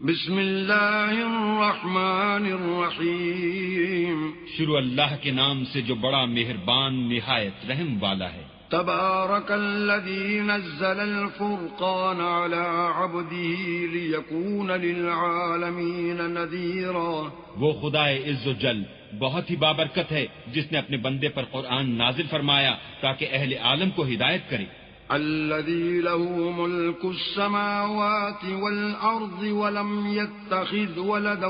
بسم اللہ الرحمن الرحیم، شروع اللہ کے نام سے جو بڑا مہربان نہایت رحم والا ہے۔ تبارک الذی نزل الفرقان على عبده لیکون للعالمین نذیرا۔ وہ خدائے عز و جل بہت ہی بابرکت ہے جس نے اپنے بندے پر قرآن نازل فرمایا تاکہ اہل عالم کو ہدایت کرے۔ الذي له ملك السماوات والأرض ولم يتخذ ولدا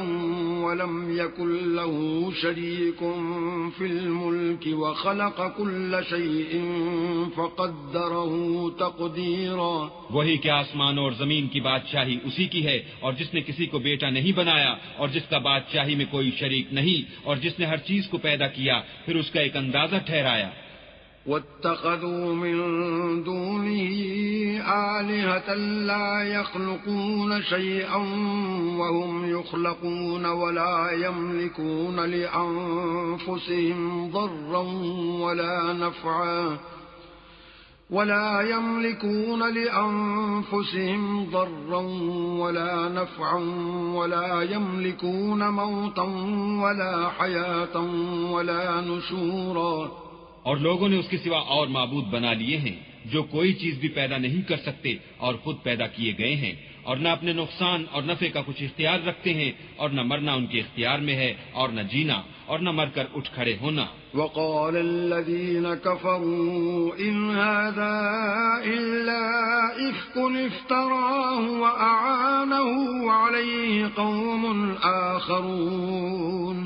ولم يكن له شريك في الملك وخلق كل شيء فقدره تقديرا۔ وہی کہ آسمانوں اور زمین کی بادشاہی اسی کی ہے، اور جس نے کسی کو بیٹا نہیں بنایا اور جس کا بادشاہی میں کوئی شریک نہیں، اور جس نے ہر چیز کو پیدا کیا پھر اس کا ایک اندازہ ٹھہرایا۔ واتخذوا من دونه آلهة لا يخلقون شيئا وهم يخلقون ولا يملكون لأنفسهم ضرا ولا نفعا ولا يملكون موتا ولا حياة ولا نشورا۔ اور لوگوں نے اس کے سوا اور معبود بنا لیے ہیں جو کوئی چیز بھی پیدا نہیں کر سکتے اور خود پیدا کیے گئے ہیں، اور نہ اپنے نقصان اور نفع کا کچھ اختیار رکھتے ہیں، اور نہ مرنا ان کے اختیار میں ہے اور نہ جینا اور نہ مر کر اٹھ کھڑے ہونا۔ وقال الذين كفروا إن هذا إلا إفك افتراه وأعانه عليه قوم آخرون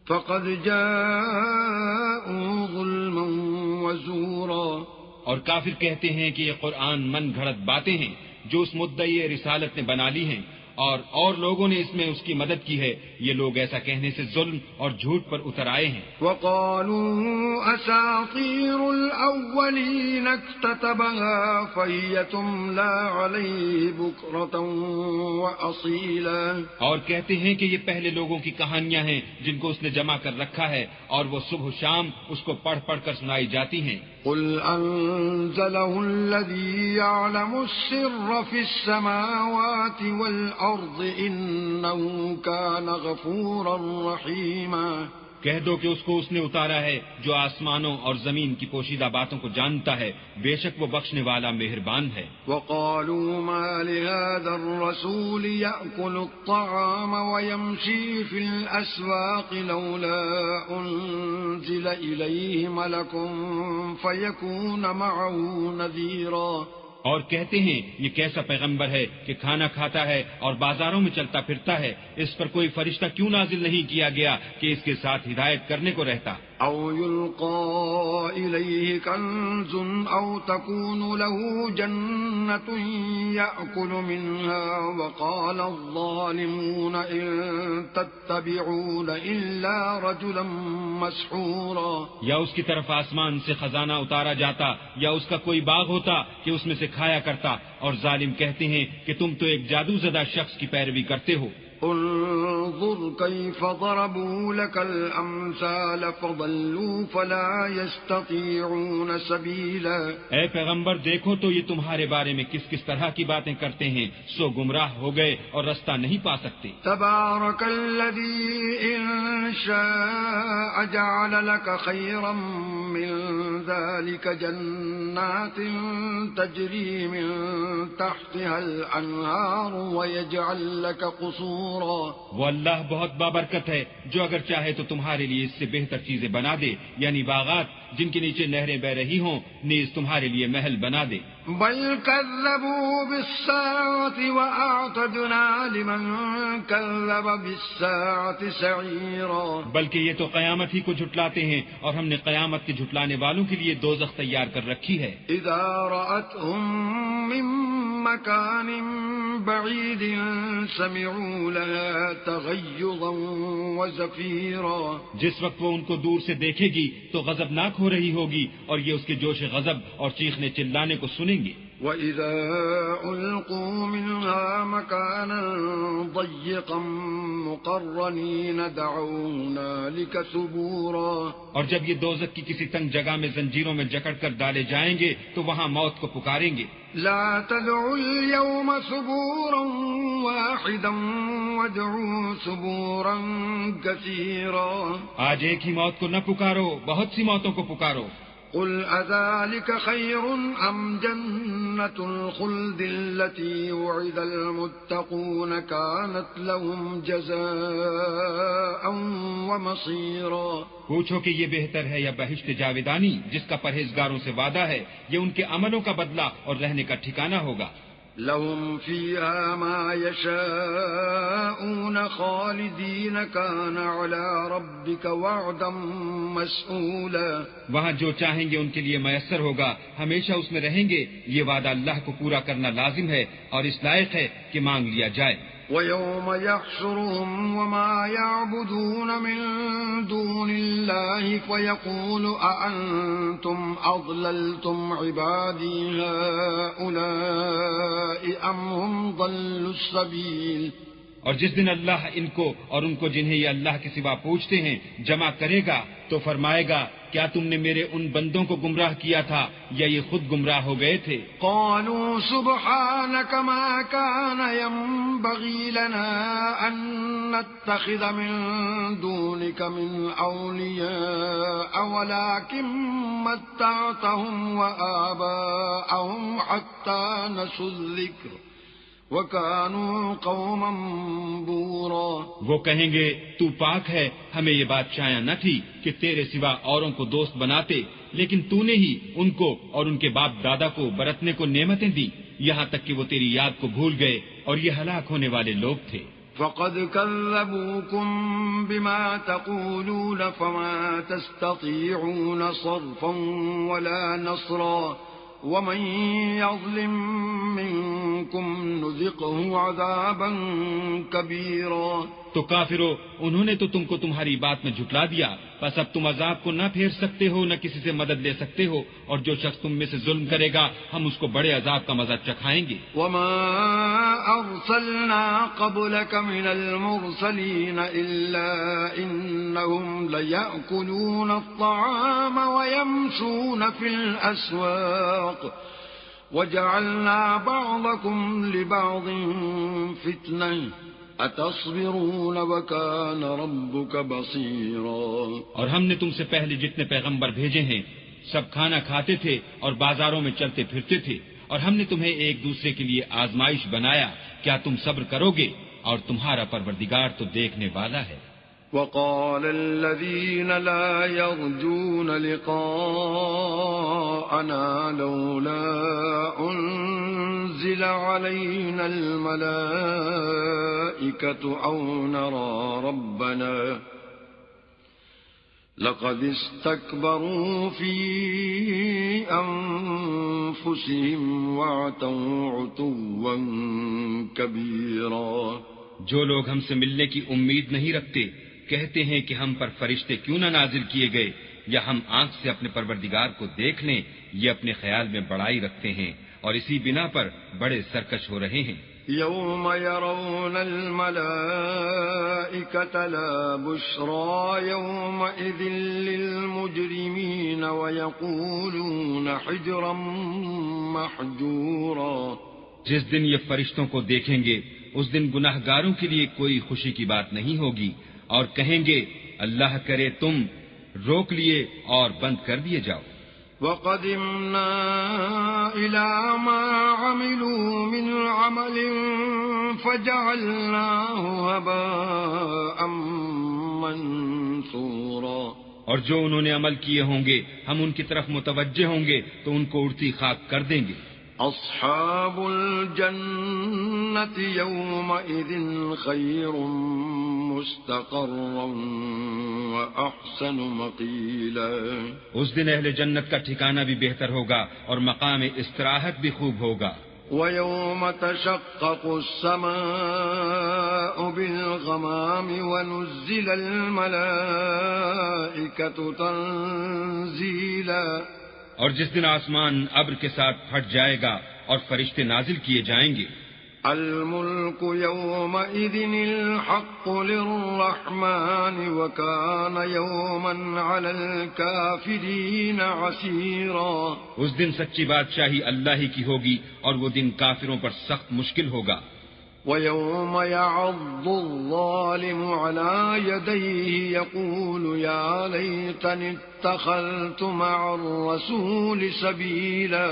فقد جاءوا ظلما وزورا۔ اور کافر کہتے ہیں کہ یہ قرآن من گھڑت باتیں ہیں جو اس مدعی رسالت نے بنا لی ہیں، اور لوگوں نے اس میں اس کی مدد کی ہے۔ یہ لوگ ایسا کہنے سے ظلم اور جھوٹ پر اتر آئے ہیں۔ وقالوا اساطیر الاولین اکتتبها فهي تملی علیہ بکرۃ واصیلا۔ اور کہتے ہیں کہ یہ پہلے لوگوں کی کہانیاں ہیں جن کو اس نے جمع کر رکھا ہے، اور وہ صبح و شام اس کو پڑھ پڑھ کر سنائی جاتی ہیں۔ قل انزله الذي يعلم السر في السماوات والارض انه كان غفورا رحيما۔ کہہ دو کہ اس نے اتارا ہے جو آسمانوں اور زمین کی پوشیدہ باتوں کو جانتا ہے، بے شک وہ بخشنے والا مہربان ہے۔ وقالوا ما لهذا الرسول يأكل الطعام ويمشي في الأسواق لولا أنزل إليه ملك فيكون معه نذيرا۔ اور کہتے ہیں یہ کیسا پیغمبر ہے کہ کھانا کھاتا ہے اور بازاروں میں چلتا پھرتا ہے، اس پر کوئی فرشتہ کیوں نازل نہیں کیا گیا کہ اس کے ساتھ ہدایت کرنے کو رہتا؟ او يلقى إليه كنز او تكون له جنة يأكل منها وقال الظالمون ان تتبعون الا رجلا مسحورا۔ یا اس کی طرف آسمان سے خزانہ اتارا جاتا یا اس کا کوئی باغ ہوتا کہ اس میں سے کھایا کرتا، اور ظالم کہتے ہیں کہ تم تو ایک جادو زدہ شخص کی پیروی کرتے ہو۔ انظر كيف ضربوا لك الامثال فضلوا فلا يستطيعون سبيلا۔ اے پیغمبر دیکھو تو یہ تمہارے بارے میں کس کس طرح کی باتیں کرتے ہیں، سو گمراہ ہو گئے اور رستہ نہیں پا سکتے۔ تبارك الذي ان شاء جعل لك خيرا من ذلك جنات تجري من تحتها الانهار ويجعل لك قصورا۔ وہ اللہ بہت بابرکت ہے جو اگر چاہے تو تمہارے لیے اس سے بہتر چیزیں بنا دے، یعنی باغات جن کے نیچے نہریں بہ رہی ہوں، نیز تمہارے لیے محل بنا دے۔ بل كذبوا بالساعة وأعتدنا لمن كذب بالساعة سعيرا۔ بلکہ یہ تو قیامت ہی کو جھٹلاتے ہیں، اور ہم نے قیامت کے جھٹلانے والوں کے لیے دوزخ تیار کر رکھی ہے۔ إذا رأتهم من مكان بعيد سمعوا لها تغيظا وزفيرا۔ جس وقت وہ ان کو دور سے دیکھے گی تو غضبناک ہو رہی ہوگی، اور یہ اس کے جوش غضب اور چیخنے چلانے کو سنیں گے۔ وَإِذَا أُلْقُوا مِنْهَا مَكَانًا ضَيِّقًا مُقَرَّنِينَ دَعَوْا هُنَالِكَ ثُبُورًا۔ اور جب یہ دوزخ کی کسی تنگ جگہ میں زنجیروں میں جکڑ کر ڈالے جائیں گے تو وہاں موت کو پکاریں گے۔ لا تدعوا اليوم ثبورا واحدا وادعوا ثبورا كثيرا آج ایک ہی موت کو نہ پکارو، بہت سی موتوں کو پکارو۔ قل أذلك خير أم جنة الخلد التي وعد المتقون كانت لهم جزاء ومصيرا؟ پوچھو کہ یہ بہتر ہے یا بہشت جاویدانی جس کا پرہیزگاروں سے وعدہ ہے، یہ ان کے عملوں کا بدلہ اور رہنے کا ٹھکانہ ہوگا۔ لهم فيها ما يشاءون خالدين كان على ربك وعدا مسئولا۔ وہاں جو چاہیں گے ان کے لیے میسر ہوگا، ہمیشہ اس میں رہیں گے، یہ وعدہ اللہ کو پورا کرنا لازم ہے اور اس لائق ہے کہ مانگ لیا جائے۔ وَيَوْمَ يَحْشُرُهُمْ وَمَا يَعْبُدُونَ مِن دُونِ اللَّهِ فَيَقُولُ أَأَنْتُمْ أَضْلَلْتُمْ عِبَادِي هَؤُلَاءِ أَمْ هُمْ ضَلُّوا السَّبِيلَ۔ اور جس دن اللہ ان کو اور ان کو جنہیں یہ اللہ کے سوا پوچھتے ہیں جمع کرے گا تو فرمائے گا، کیا تم نے میرے ان بندوں کو گمراہ کیا تھا یا یہ خود گمراہ ہو گئے تھے؟ قالوا سبحانك ما كان ينبغي لنا أن نتخذ من دونك من أولياء ولكن متعتهم وآباءهم حتى نسوا الذكر وَكَانُوا قَوْمًا بُورًا۔ وہ کہیں گے تو پاک ہے، ہمیں یہ بات چاہیے نہ تھی کہ تیرے سوا اوروں کو دوست بناتے، لیکن تو نے ہی ان کو اور ان کے باپ دادا کو برتنے کو نعمتیں دی، یہاں تک کہ وہ تیری یاد کو بھول گئے اور یہ ہلاک ہونے والے لوگ تھے۔ فَقَدْ كَذَّبُوكُمْ بِمَا تَقُولُونَ فَمَا تَسْتَطِيعُونَ صَرْفًا وَلَا نَصْرًا وَمَن يَظْلِم مِّنكُمْ نُذِقْهُ عَذَابًا كَبِيرًا۔ تو کافرو، انہوں نے تو تم کو تمہاری بات میں جھٹلا دیا، پس اب تم عذاب کو نہ پھیر سکتے ہو نہ کسی سے مدد لے سکتے ہو، اور جو شخص تم میں سے ظلم کرے گا ہم اس کو بڑے عذاب کا مزہ چکھائیں گے۔ وَمَا أَرْسَلْنَا قَبْلَكَ مِنَ الْمُرْسَلِينَ إِلَّا إِنَّهُمْ لَيَأْكُلُونَ الطَّعَامَ وَيَمْشُونَ فِي الْأَسْوَاقِ وَجَعَلْنَا بَعْضَكُمْ لِبَعْضٍ فِتْنَةً أَتَصْبِرُونَ وَكَانَ رَبُّكَ بَصِيرًا۔ اور ہم نے تم سے پہلے جتنے پیغمبر بھیجے ہیں سب کھانا کھاتے تھے اور بازاروں میں چلتے پھرتے تھے، اور ہم نے تمہیں ایک دوسرے کے لیے آزمائش بنایا، کیا تم صبر کرو گے؟ اور تمہارا پروردگار تو دیکھنے والا ہے۔ وَقَالَ الَّذِينَ لَا يَرْجُونَ لِقَاءَنَا لَوْلَا أُنزِلَ عَلَيْنَا الْمَلَائِكَةُ أَوْ نَرَىٰ رَبَّنَا لَقَدِ اسْتَكْبَرُوا فِي أَنفُسِهِمْ وَعَتَوْا عُتُوًّا كَبِيرًا۔ جو لوگ ہم سے ملنے کی امید نہیں رکھتے کہتے ہیں کہ ہم پر فرشتے کیوں نہ نازل کیے گئے یا ہم آنکھ سے اپنے پروردگار کو دیکھ لیں، یہ اپنے خیال میں بڑائی رکھتے ہیں اور اسی بنا پر بڑے سرکش ہو رہے ہیں۔ يَوْمَ يَرَوْنَ الْمَلَائِكَةَ لَا بُشْرَىٰ يَوْمَئِذٍ لِّلْمُجْرِمِينَ وَيَقُولُونَ حِجْرًا مَّحْجُورًا۔ جس دن یہ فرشتوں کو دیکھیں گے اس دن گناہ گاروں کے لیے کوئی خوشی کی بات نہیں ہوگی، اور کہیں گے اللہ کرے تم روک لیے اور بند کر دیے جاؤ۔ وَقَدِمْنَا إِلَىٰ مَا عَمِلُوا مِنْ عَمَلٍ فَجَعَلْنَاهُ هَبَاءً مَّنثُورًا۔ اور جو انہوں نے عمل کیے ہوں گے ہم ان کی طرف متوجہ ہوں گے تو ان کو اڑتی خاک کر دیں گے۔ أصحاب الجنة يومئذ خير مستقرا وأحسن مقيلا۔ اس دن اہل جنت کا ٹھکانہ بھی بہتر ہوگا اور مقام استراحت بھی خوب ہوگا۔ وَيَوْمَ تَشَقَّقُ السَّمَاءُ بِالْغَمَامِ وَنُزِّلَ الْمَلَائِكَةُ تَنزِيلًا۔ اور جس دن آسمان ابر کے ساتھ پھٹ جائے گا اور فرشتے نازل کیے جائیں گے۔ الملك يومئذ الحق للرحمن وكان يوما على الكافرين عسيرا۔ اس دن سچی بادشاہی اللہ ہی کی ہوگی اور وہ دن کافروں پر سخت مشکل ہوگا۔ وَيَوْمَ يَعَضُّ الظَّالِمُ عَلَى يَدَيْهِ يَقُولُ يَا لَيْتَنِي اتَّخَذْتُ مَعَ الرَّسُولِ سَبِيلًا،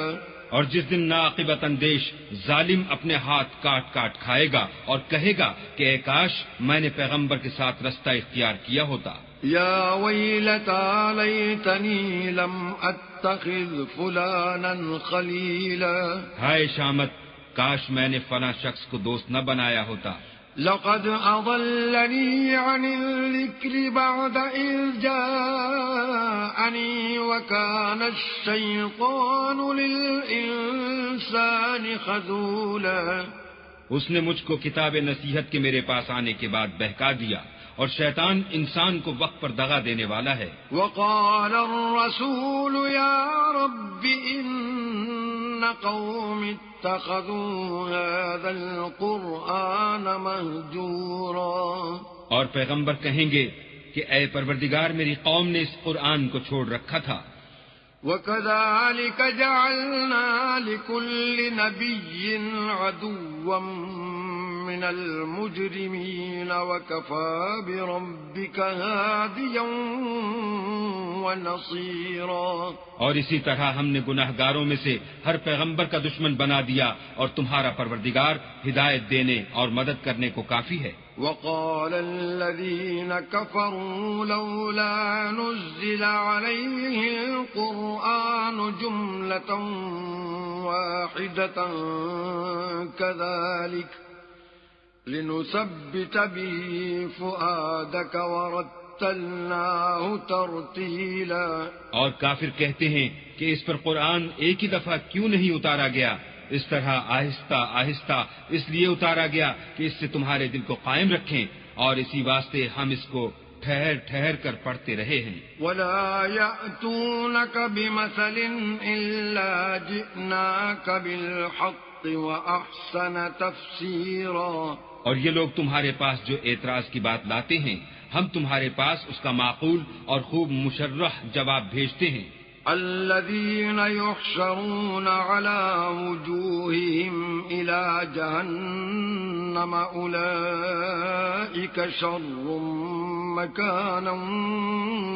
اور جس دن ناعاقبت اندیش ظالم اپنے ہاتھ کاٹ کاٹ کھائے گا اور کہے گا کہ اے کاش میں نے پیغمبر کے ساتھ رستہ اختیار کیا ہوتا. یا ویلتا لیتنی لم اتخذ فلانا خلیلا، ہائے شامت، کاش میں نے فلاں شخص کو دوست نہ بنایا ہوتا. لقد اضلنی عن الذکر بعد اذ جاءنی وکان الشیطان للانسان خذولا، اس نے مجھ کو کتاب نصیحت کے میرے پاس آنے کے بعد بہکا دیا، اور شیطان انسان کو وقت پر دغا دینے والا ہے. وقال الرسول یا رب ان قوم اتخذوا هذا القرآن مهجورا، اور پیغمبر کہیں گے کہ اے پروردگار میری قوم نے اس قرآن کو چھوڑ رکھا تھا. وَكَذَلِكَ جَعَلْنَا لِكُلِّ نَبِيٍّ عَدُوًّا مِّنَ الْمُجْرِمِينَ وَكَفَى بِرَبِّكَ هَادِيًا وَنَصِيرًا، اور اسی طرح ہم نے گناہ گاروں میں سے ہر پیغمبر کا دشمن بنا دیا، اور تمہارا پروردگار ہدایت دینے اور مدد کرنے کو کافی ہے. وقال الذين كفروا لولا نزل عليه القرآن جملة واحدة كذلك لنثبت به فؤادك ورتلناه ترتيلا، اور کافر کہتے ہیں کہ اس پر قرآن ایک ہی دفعہ کیوں نہیں اتارا گیا، اس طرح آہستہ آہستہ اس لیے اتارا گیا کہ اس سے تمہارے دل کو قائم رکھیں، اور اسی واسطے ہم اس کو ٹھہر ٹھہر کر پڑھتے رہے ہیں. وَلَا يَأْتُونَكَ بِمَثَلٍ إِلَّا جِئْنَاكَ بِالْحَقِّ وَأَحْسَنَ تَفْسِيرًا، اور یہ لوگ تمہارے پاس جو اعتراض کی بات لاتے ہیں ہم تمہارے پاس اس کا معقول اور خوب مشرح جواب بھیجتے ہیں. الذين يحشرون على وجوههم إلى جهنم أولئك شر مكانا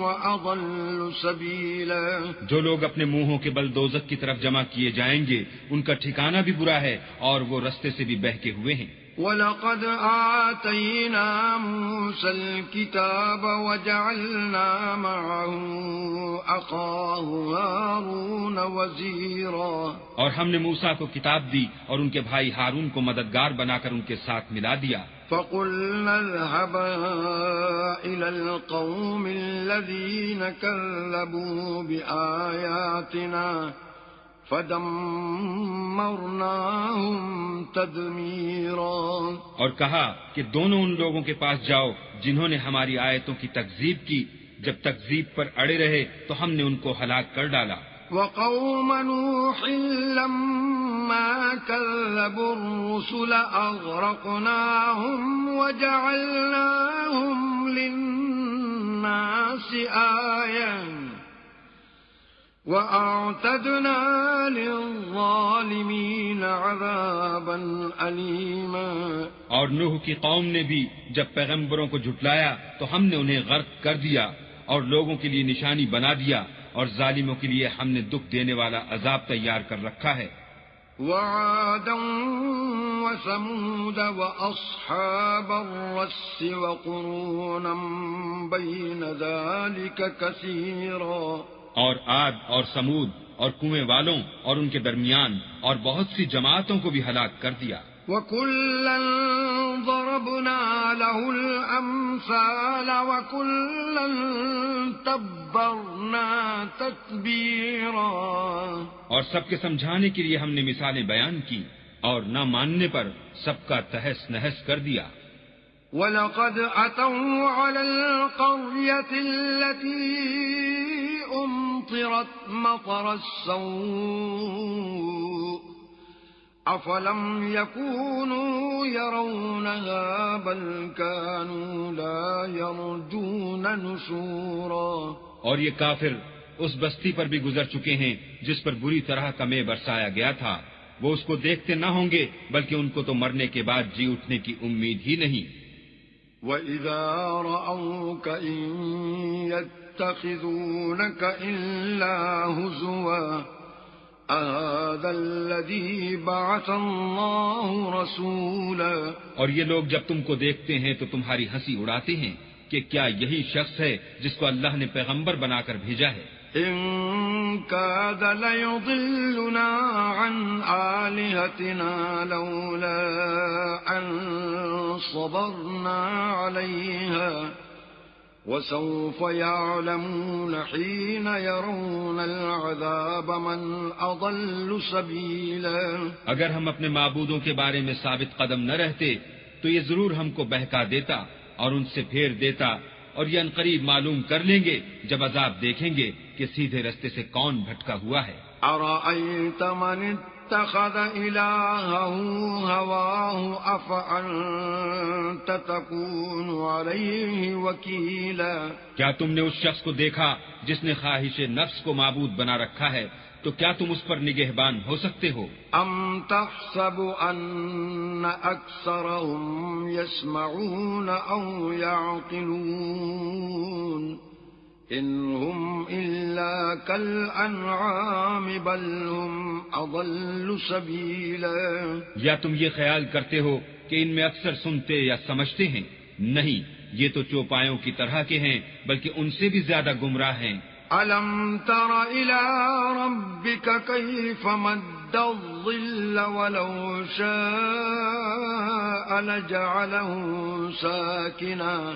وأضل سبيلا، جو لوگ اپنے منہوں کے بل دوزخ کی طرف جمع کیے جائیں گے ان کا ٹھکانہ بھی برا ہے اور وہ رستے سے بھی بہکے ہوئے ہیں. وَلَقَدْ آتَيْنَا مُوسَى الْكِتَابَ وَجَعَلْنَا مَعَهُ أَخَاهُ هَارُونَ وَزِيرًا، اور ہم نے موسیٰ کو کتاب دی اور ان کے بھائی ہارون کو مددگار بنا کر ان کے ساتھ ملا دیا. فَقُلْنَا اذْهَبَا إِلَى الْقَوْمِ الَّذِينَ كَذَّبُوا بِآيَاتِنَا فَدَمَّرْنَاهُمْ تَدْمِيرًا، اور کہا کہ دونوں ان لوگوں کے پاس جاؤ جنہوں نے ہماری آیتوں کی تکذیب کی، جب تکذیب پر اڑے رہے تو ہم نے ان کو ہلاک کر ڈالا. وَقَوْمَ نُوحٍ لَمَّا كَذَّبُوا الرُّسُلَ أَغْرَقْنَاهُمْ وَجَعَلْنَاهُمْ لِلنَّاسِ آيَةً وَأَعْتَدْنَا لِلظَّالِمِينَ عَذَابًا أَلِيمًا، اور نوح کی قوم نے بھی جب پیغمبروں کو جھٹلایا تو ہم نے انہیں غرق کر دیا اور لوگوں کے لیے نشانی بنا دیا، اور ظالموں کے لیے ہم نے دکھ دینے والا عذاب تیار کر رکھا ہے. وَعَادًا وَثَمُودَ وَأَصْحَابَ الرَّسِّ وَقُرُونًا بَيْنَ ذَلِكَ كَثِيرًا، اور عاد اور سمود اور کنویں والوں اور ان کے درمیان اور بہت سی جماعتوں کو بھی ہلاک کر دیا. وَكُلًّا ضَرَبْنَا لَهُ الْأَمْثَالَ وَكُلًّا تَبَّرْنَا تَتْبِيرًا، اور سب کے سمجھانے کے لیے ہم نے مثالیں بیان کی اور نہ ماننے پر سب کا تہس نہس کر دیا. وَلَقَدْ أَتَوْا عَلَى الْقَرْيَةِ الَّتِي أُمْطِرَتْ مَطَرَ السَّوْءِ أَفَلَمْ يَكُونُوا يَرَوْنَهَا بَلْ كَانُوا لَا يَرْجُونَ نُشُورًا، اور یہ کافر اس بستی پر بھی گزر چکے ہیں جس پر بری طرح کا مے برسایا گیا تھا. وہ اس کو دیکھتے نہ ہوں گے بلکہ ان کو تو مرنے کے بعد جی اٹھنے کی امید ہی نہیں۔ وَإِذَا رَأَوْكَ إِن يَتَّخِذُونَكَ إِلَّا هُزُوًا أَهَذَا الَّذِي بَعَثَ اللَّهُ رَسُولًا۔ اور یہ لوگ جب تم کو دیکھتے ہیں تو تمہاری ہنسی اڑاتے ہیں کہ کیا یہی شخص ہے جس کو اللہ نے پیغمبر بنا کر بھیجا ہے؟ إِن كَادَ لَيُضِلُّنَا عَنْ آلِهَتِنَا لَوْلَا أَن صَبَرْنَا عَلَيْهَا وَسَوْفَ يَعْلَمُونَ حِينَ يَرَوْنَ الْعَذَابَ مَنْ أَضَلُّ سَبِيلًا۔ اگر ہم اپنے معبودوں کے بارے میں ثابت قدم نہ رہتے تو یہ ضرور ہم کو بہکا دیتا اور ان سے پھیر دیتا، اور یہ عنقریب معلوم کر لیں گے جب عذاب دیکھیں گے کہ سیدھے رستے سے کون بھٹکا ہوا ہے۔ أَرَأَيْتَ مَنِ اتَّخَذَ إِلَٰهَهُ هَوَاهُ أَفَأَنتَ تَكُونُ عَلَيْهِ وَكِيلًا۔ کیا تم نے اس شخص کو دیکھا جس نے خواہش نفس کو معبود بنا رکھا ہے، تو کیا تم اس پر نگہبان ہو سکتے ہو؟ أَمْ تَحْسَبُ أَنَّ أَكْثَرَهُمْ يَسْمَعُونَ أَوْ يَعْقِلُونَ إِنْ هُمْ إِلَّا كَالْأَنْعَامِ بَلْ هُمْ أَضَلُّ سَبِيلًا۔ یا تم یہ خیال کرتے ہو کہ ان میں اکثر سنتے یا سمجھتے ہیں؟ نہیں، یہ تو چوپایوں کی طرح کے ہیں، بلکہ ان سے بھی زیادہ گمراہ ہیں۔ أَلَمْ تَرَ إِلَى رَبِّكَ كَيْفَ مَدَّ الظِّلَّ وَلَوْ شَاءَ لَجَعَلَهُ سَاكِنًا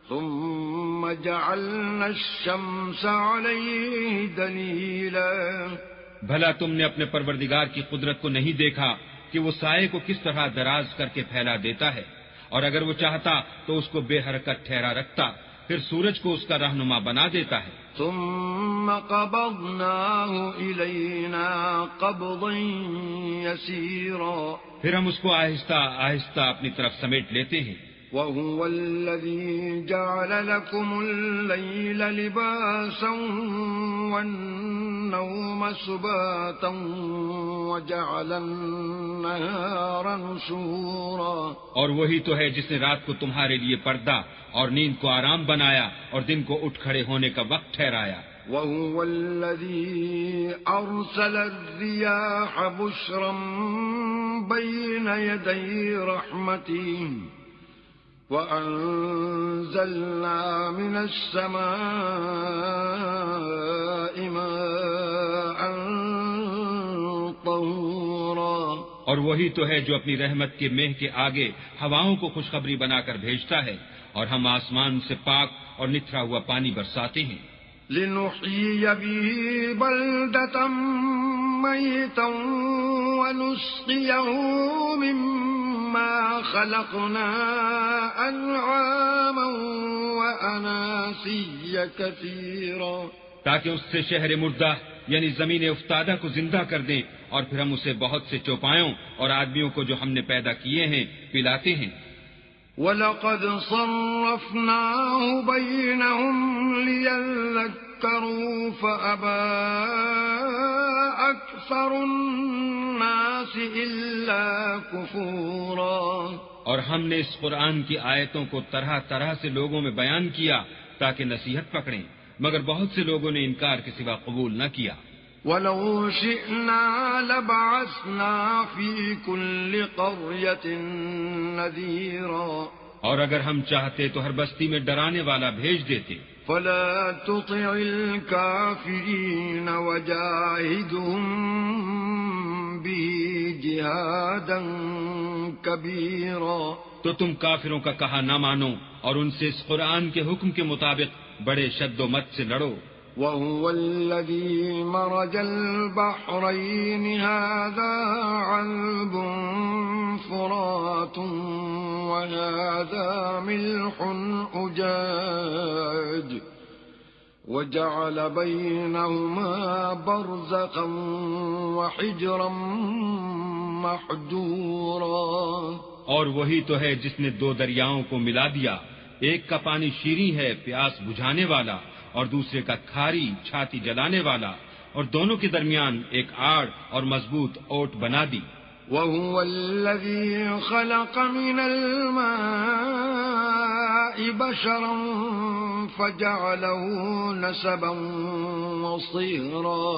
ثُمَّ جَعَلْنَا الشَّمْسَ عَلَيْهِ دَلِيلًا۔ بھلا تم نے اپنے پروردگار کی قدرت کو نہیں دیکھا کہ وہ سائے کو کس طرح دراز کر کے پھیلا دیتا ہے، اور اگر وہ چاہتا تو اس کو بے حرکت ٹھہرا رکھتا، پھر سورج کو اس کا رہنما بنا دیتا ہے۔ ثم قبضناه إلينا قبضا يسيرا۔ پھر ہم اس کو آہستہ آہستہ اپنی طرف سمیٹ لیتے ہیں۔ وهو الذي جعل لكم الليل لباسا والنوم سباتا وجعل النهار نشورا۔ اور وہی تو ہے جس نے رات کو تمہارے لیے پردہ اور نیند کو آرام بنایا اور دن کو اٹھ کھڑے ہونے کا وقت ٹھہرایا۔ وهو الذي أرسل الرياح بشرا بين يدي رحمته وأنزلنا من السماء ماء طهورا۔ اور وہی تو ہے جو اپنی رحمت کے مہ کے آگے ہواؤں کو خوشخبری بنا کر بھیجتا ہے، اور ہم آسمان سے پاک اور نتھرا ہوا پانی برساتے ہیں۔ لنحيي به بلدة ميتا ونسقيه مما خلقنا أنعاما وأناسيا كثيرا۔ تاکہ اس سے شہر مردہ یعنی زمین افتادہ کو زندہ کر دیں، اور پھر ہم اسے بہت سے چوپایوں اور آدمیوں کو جو ہم نے پیدا کیے ہیں پلاتے ہیں۔ وَلَقَدْ صَرَّفْنَاهُ بَيْنَهُمْ لِيَذَّكَّرُوا فَأَبَى أَكْثَرُ النَّاسِ إِلَّا كُفُورًا۔ اور ہم نے اس قرآن کی آیتوں کو طرح طرح سے لوگوں میں بیان کیا تاکہ نصیحت پکڑیں، مگر بہت سے لوگوں نے انکار کے سوا قبول نہ کیا۔ وَلَوْ شِئْنَا لَبَعَثْنَا فِي كُلِّ قَرْيَةٍ نَذِيرًا۔ اور اگر ہم چاہتے تو ہر بستی میں ڈرانے والا بھیج دیتے۔ فَلَا تُطِعِ الْكَافِرِينَ وَجَاهِدْهُم بِهِ جِهَادًا كَبِيرًا۔ تو تم کافروں کا کہا نہ مانو اور ان سے اس قرآن کے حکم کے مطابق بڑے شد و مت سے لڑو۔ وَهُوَ الَّذِي مَرَجَ الْبَحْرَيْنِ هَذَا عَذْبٌ فُرَاتٌ وَهَذَا مِلْحٌ أُجَاجٌ وَجَعَلَ بَيْنَهُمَا بَرْزَخًا وَحِجْرًا مَحْجُورًا۔ اور وہی تو ہے جس نے دو دریاؤں کو ملا دیا، ایک کا پانی شیریں ہے پیاس بجھانے والا، اور دوسرے کا کھاری چھاتی جلانے والا، اور دونوں کے درمیان ایک آڑ اور مضبوط اوٹ بنا دی. وهو الذي خلق من الماء بشرا فجعله نسبا وصهرا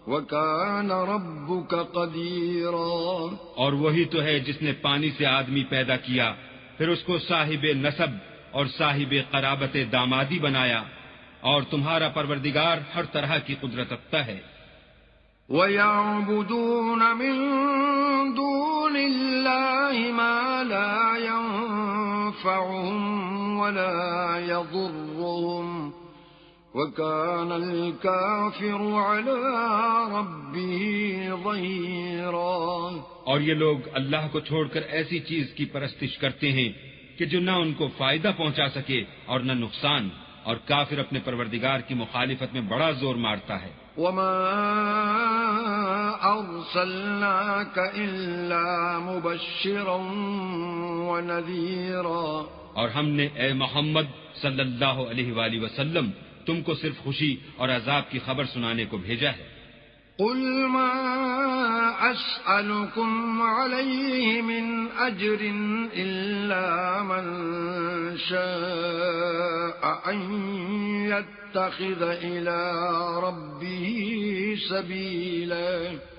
وَكَانَ رَبُّكَ قَدِيرًا. اور وہی تو ہے جس نے پانی سے آدمی پیدا کیا، پھر اس کو صاحب نسب اور صاحب قرابت دامادی بنایا، اور تمہارا پروردگار ہر طرح کی قدرت رکھتا ہے. وَيَعْبُدُونَ مِن دُونِ اللَّهِ مَا لَا يَنفَعُهُمْ وَلَا يَضُرُّهُمْ وَكَانَ الْكَافِرُ عَلَى رَبِّهِ ظَهِيرًا. اور یہ لوگ اللہ کو چھوڑ کر ایسی چیز کی پرستش کرتے ہیں کہ جو نہ ان کو فائدہ پہنچا سکے اور نہ نقصان، اور کافر اپنے پروردگار کی مخالفت میں بڑا زور مارتا ہے. وَمَا أَرْسَلْنَاكَ إِلَّا مُبَشِّرًا وَنَذِيرًا. اور ہم نے اے محمد صلی اللہ علیہ وآلہ وسلم تم کو صرف خوشی اور عذاب کی خبر سنانے کو بھیجا ہے. قُلْ مَا أَسْأَلُكُمْ عَلَيْهِ مِنْ أَجْرٍ إِلَّا مَنْ شَاءَ أَنْ يَتَّخِذَ إِلَى رَبِّهِ سَبِيلًا.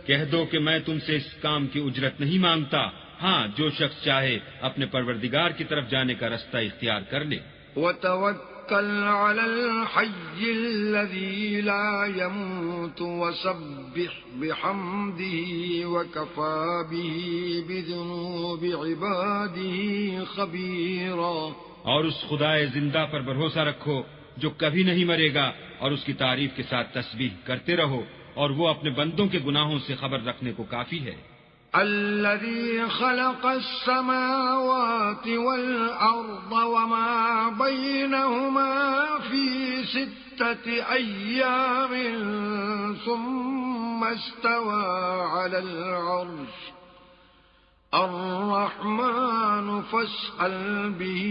کہہ دو کہ میں تم سے اس کام کی اجرت نہیں مانگتا، ہاں جو شخص چاہے اپنے پروردگار کی طرف جانے کا رستہ اختیار کر لے. وَتَوَكَّلْ عَلَى الْحَيِّ الَّذِي لَا يَمُوتُ وَسَبِّحْ بِحَمْدِهِ وَكَفَى بِهِ بِذُنُوبِ عِبَادِهِ خَبِيرًا. اور اس خدائے زندہ پر بھروسہ رکھو جو کبھی نہیں مرے گا، اور اس کی تعریف کے ساتھ تسبیح کرتے رہو، اور وہ اپنے بندوں کے گناہوں سے خبر رکھنے کو کافی ہے. الذي خلق السماوات والأرض وما بينهما في 6 أيام ثم استوى على العرش الرحمن فاسأل به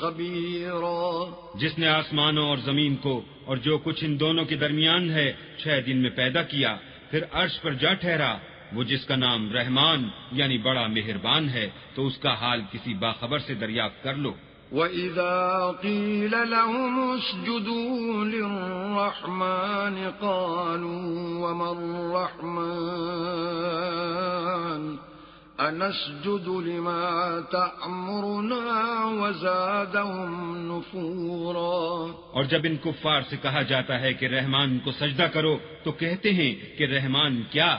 خبيرا. جس نے آسمانوں اور زمین کو اور جو کچھ ان دونوں کے درمیان ہے 6 دن میں پیدا کیا، پھر عرش پر جا ٹھہرا، وہ جس کا نام رحمان یعنی بڑا مہربان ہے، تو اس کا حال کسی باخبر سے دریافت کر لو. وَإِذَا قِيلَ لَهُمُ اسْجُدُوا لِلرَّحْمَنِ قَالُوا وَمَا الرَّحْمَنُ أَنَسْجُدُ لِمَا تَأْمُرُنَا وَزَادَهُمْ نُفُورًا. اور جب ان کفار سے کہا جاتا ہے کہ رحمان کو سجدہ کرو تو کہتے ہیں کہ رحمان کیا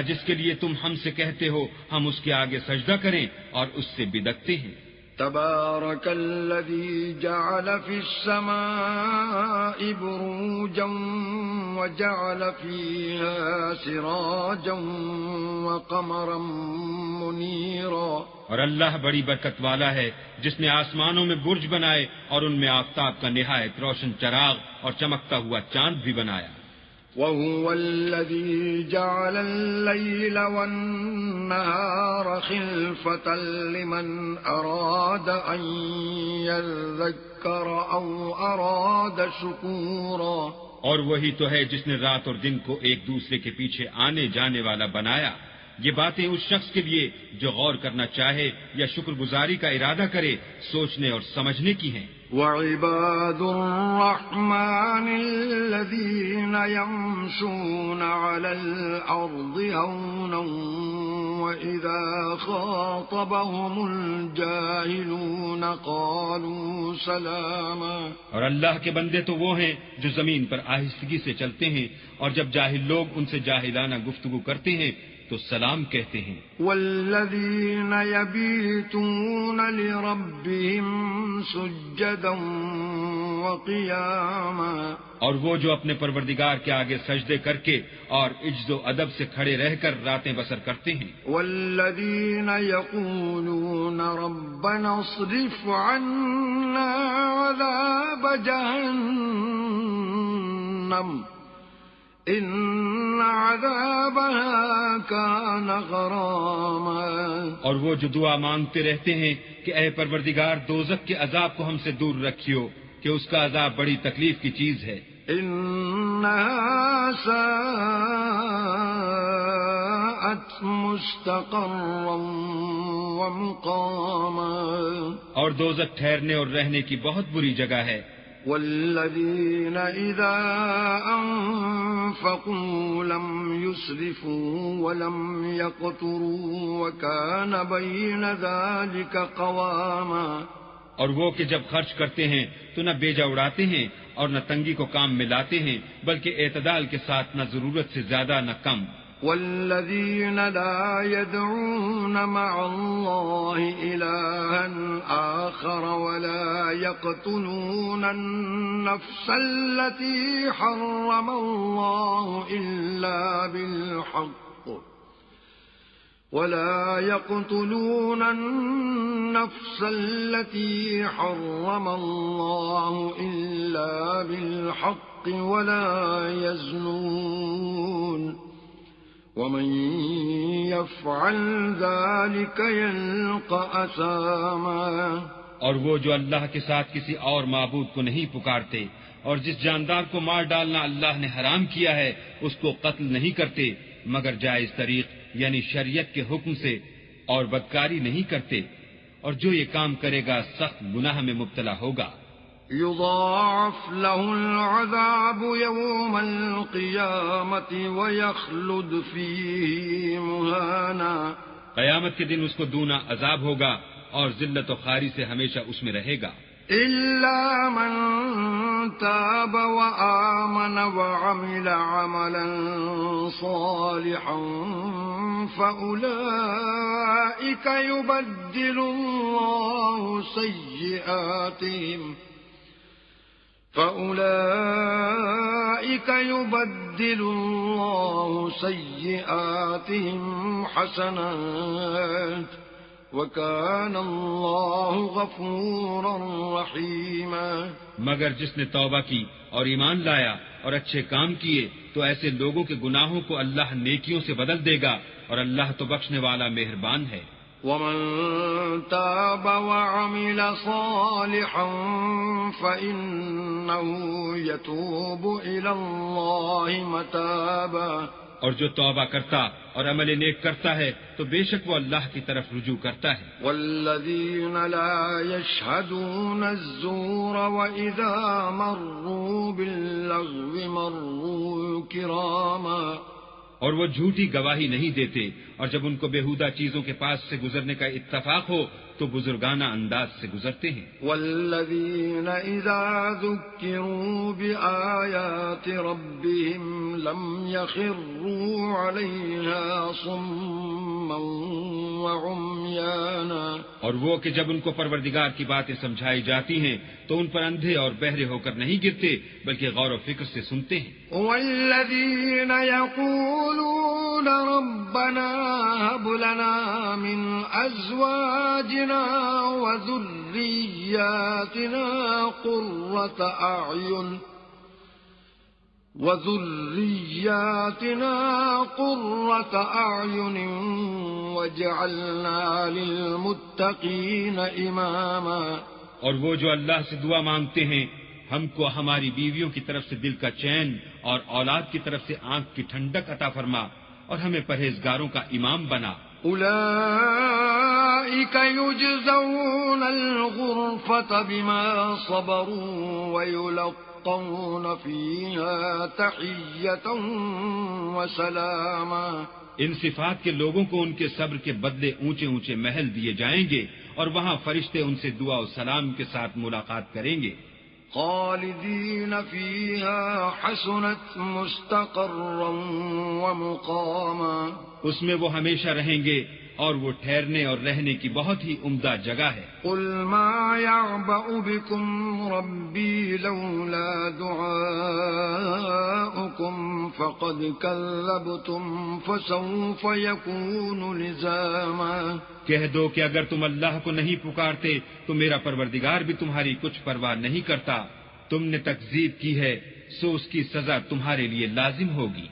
جس کے لیے تم ہم سے کہتے ہو ہم اس کے آگے سجدہ کریں، اور اس سے بدکتے ہیں. تبارك الذي جعل في السماء بروجا وجعل فيها سراجا وقمرا منيرا. اور اللہ بڑی برکت والا ہے جس نے آسمانوں میں برج بنائے اور ان میں آفتاب کا نہایت روشن چراغ اور چمکتا ہوا چاند بھی بنایا. وَهُوَ الَّذِي جَعَلَ اللَّيْلَ وَالنَّهَارَ خِلْفَةً لِمَنْ أَرَادَ أَنْ يَذَّكَّرَ أَوْ أَرَادَ شُكُورًا. اور وہی تو ہے جس نے رات اور دن کو ایک دوسرے کے پیچھے آنے جانے والا بنایا. یہ باتیں اس شخص کے لیے جو غور کرنا چاہے یا شکر گزاری کا ارادہ کرے، سوچنے اور سمجھنے کی ہیں. وَعِبَادُ الرَّحْمَنِ الَّذِينَ يَمْشُونَ عَلَى الْأَرْضِ هَوْنًا وَإِذَا خَاطَبَهُمُ الْجَاهِلُونَ قَالُوا سَلَامًا. اور اللہ کے بندے تو وہ ہیں جو زمین پر آہستگی سے چلتے ہیں، اور جب جاہل لوگ ان سے جاہلانہ گفتگو کرتے ہیں تو سلام کہتے ہیں. والذین یبیتون لربهم سجدا وقیاما. اور وہ جو اپنے پروردگار کے آگے سجدے کر کے اور عجز و ادب سے کھڑے رہ کر راتیں بسر کرتے ہیں. والذین یقولون ربنا اصرف عنا عذاب جہنم ان عذابها كان غراما. اور وہ جو دعا مانگتے رہتے ہیں کہ اے پروردگار دوزخ کے عذاب کو ہم سے دور رکھیو کہ اس کا عذاب بڑی تکلیف کی چیز ہے. إنها ساءت مستقرا ومقاما. اور دوزخ ٹھہرنے اور رہنے کی بہت بری جگہ ہے. والذين إذا أنفقوا لم يسرفوا ولم يقتروا وكان بين ذلك قواما. اور وہ کہ جب خرچ کرتے ہیں تو نہ بیجا اڑاتے ہیں اور نہ تنگی کو کام میں لاتے ہیں بلکہ اعتدال کے ساتھ نہ ضرورت سے زیادہ نہ کم. والذين لا يدعون مع الله إلها آخر ولا يقتلون النفس التي حرم الله إلا بالحق ولا يقتلون النفس التي حرم الله إلا بالحق ولا يزنون ومن يفعل ذلك يلقى أثاما. اور وہ جو اللہ کے ساتھ کسی اور معبود کو نہیں پکارتے اور جس جاندار کو مار ڈالنا اللہ نے حرام کیا ہے اس کو قتل نہیں کرتے مگر جائز طریق یعنی شریعت کے حکم سے اور بدکاری نہیں کرتے اور جو یہ کام کرے گا سخت گناہ میں مبتلا ہوگا. يضاعف له العذاب يوم القيامة ويخلد فيه مهانا. قیامت کے دن اس کو دونا عذاب ہوگا اور ذلت و خواری سے ہمیشہ اس میں رہے گا. إلا من تاب وآمن وعمل عملا صالحا فأولئك يبدل الله سيئاتهم حسنات وَكَانَ اللَّهُ غَفُورًا رَحِيمًا. مگر جس نے توبہ کی اور ایمان لایا اور اچھے کام کیے تو ایسے لوگوں کے گناہوں کو اللہ نیکیوں سے بدل دے گا اور اللہ تو بخشنے والا مہربان ہے. وَمَن تَابَ وَعَمِلَ صَالِحًا فَإِنَّهُ يَتُوبُ إِلَى اللَّهِ مَتَابًا. اور جو توبہ کرتا اور عمل نیک کرتا ہے تو بے شک وہ اللہ کی طرف رجوع کرتا ہے. والذین لا یشہدون الزور وإذا مروا باللغو مروا کراما. اور وہ جھوٹی گواہی نہیں دیتے اور جب ان کو بیہودہ چیزوں کے پاس سے گزرنے کا اتفاق ہو تو بزرگانہ انداز سے گزرتے ہیں. والذین اذا ذکروا بآیات ربهم لم یخروا علیہا صما وعمیانا. اور وہ کہ جب ان کو پروردگار کی باتیں سمجھائی جاتی ہیں تو ان پر اندھے اور بہرے ہو کر نہیں گرتے بلکہ غور و فکر سے سنتے ہیں. والذین یقولون ربنا هب لنا من ازواجنا وذرياتنا قرة أعين واجعلنا للمتقين إماما. اور وہ جو اللہ سے دعا مانگتے ہیں ہم کو ہماری بیویوں کی طرف سے دل کا چین اور اولاد کی طرف سے آنکھ کی ٹھنڈک عطا فرما اور ہمیں پرہیزگاروں کا امام بنا. أولئك يجزون الغرفة بما صبروا ويلقون فيها تحية وسلاما. ان صفات کے لوگوں کو ان کے صبر کے بدلے اونچے اونچے محل دیے جائیں گے اور وہاں فرشتے ان سے دعا و سلام کے ساتھ ملاقات کریں گے. خالدین فیہا حسنت مستقرا ومقاما. اس میں وہ ہمیشہ رہیں گے اور وہ ٹھہرنے اور رہنے کی بہت ہی عمدہ جگہ ہے. قل ما يعبأ بكم ربی لولا دعاؤکم فقد كذبتم فسوف يكون لزاما. کہہ دو کہ اگر تم اللہ کو نہیں پکارتے تو میرا پروردگار بھی تمہاری کچھ پرواہ نہیں کرتا. تم نے تکذیب کی ہے سو اس کی سزا تمہارے لیے لازم ہوگی.